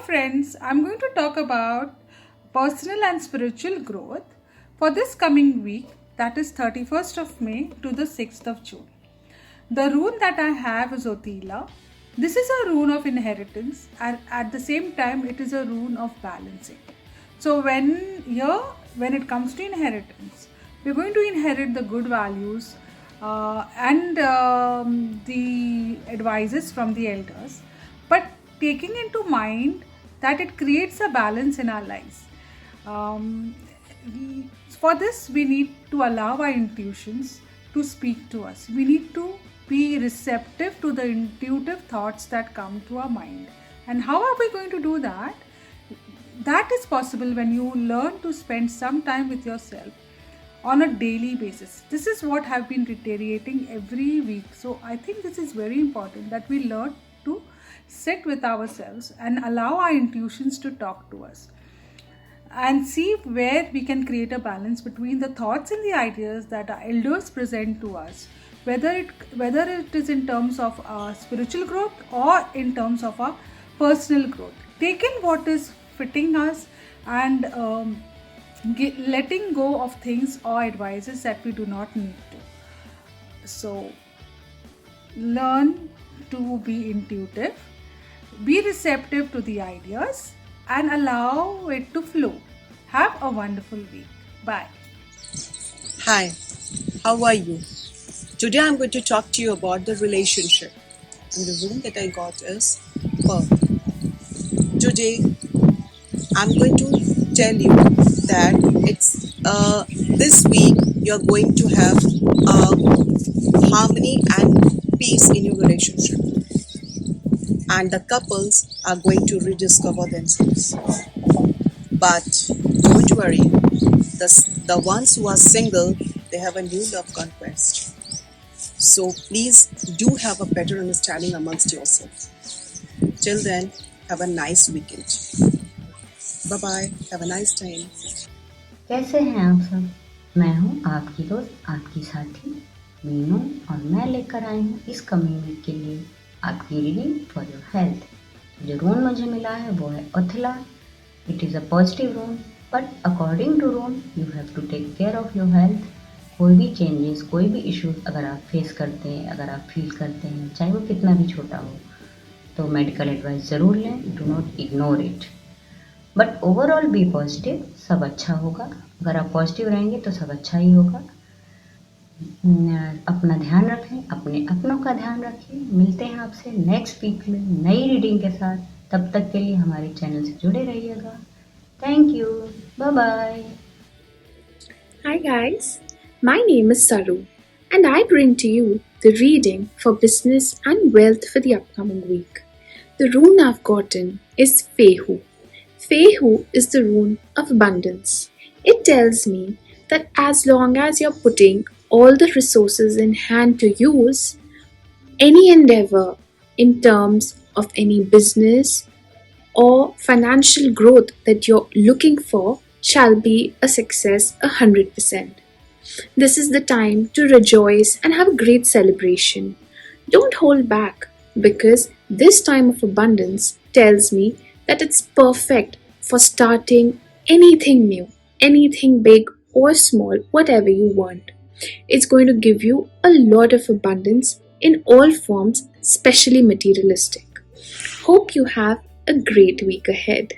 friends, I'm going to talk about personal and spiritual growth for this coming week, that is 31st of May to the 6th of June. The rune that I have is Otila. This is a rune of inheritance and at the same time it is a rune of balancing. So when it comes to inheritance, we're going to inherit the good values and the advices from the elders, but taking into mind that it creates a balance in our lives. For this, we need to allow our intuitions to speak to us. We need to be receptive to the intuitive thoughts that come to our mind. And how are we going to do that? That is possible when you learn to spend some time with yourself on a daily basis. This is what I've been reiterating every week. So I think this is very important that we learn to sit with ourselves and allow our intuitions to talk to us and see where we can create a balance between the thoughts and the ideas that our elders present to us, whether it is in terms of our spiritual growth or in terms of our personal growth. Taking what is fitting us and letting go of things or advices that we do not need to. So learn to be intuitive, be receptive to the ideas and allow it to flow. Have a wonderful week. Bye. Hi, how are you? Today I'm going to talk to you about the relationship. And the rune that I got is Pearl. Today I'm going to tell you that it's this week you're going to have harmony and peace in your relationship. And the couples are going to rediscover themselves. But don't worry, the ones who are single, they have a new love conquest. So please do have a better understanding amongst yourself. Till then, have a nice weekend. Bye-bye. Have a nice time. कैसे हैं आप सब? मैं हूँ आपकी दोस्त, आपकी साथी मीनू और मैं लेकर आई हूँ इस कमिंग वीक के लिए आपकी रीडिंग फॉर योर हेल्थ। जो रून मुझे मिला है वो है Othala. It is a positive rune, but according to rune you have to take care of your health. कोई भी चेंजेस, कोई भी इश्यूज अगर आप फेस करते हैं, अगर आप फील करते हैं, चाहे वो कितना भी छोटा हो, तो मेडिकल एडवाइस ज़रूर लें। Do not ignore it, but overall be positive. सब अच्छा होगा। अगर आप पॉजिटिव रहेंगे तो सब अच्छा ही होगा। अपना ध्यान रखें, अपने अपनों का ध्यान रखें। मिलते हैं आपसे नेक्स्ट वीक में नई रीडिंग के साथ। तब तक के लिए हमारे चैनल से जुड़े रहिएगा। Thank you, bye bye. Hi guys, my name is Saru and I bring to you the reading for business and wealth for the upcoming week. The rune I've gotten is Fehu. Fehu is the rune of abundance. It tells me that as long as you're putting all the resources in hand to use, any endeavor in terms of any business or financial growth that you're looking for shall be a success 100%. This is the time to rejoice and have a great celebration. Don't hold back, because this time of abundance tells me that it's perfect for starting anything new, anything big or small, whatever you want. It's going to give you a lot of abundance in all forms, especially materialistic. Hope you have a great week ahead.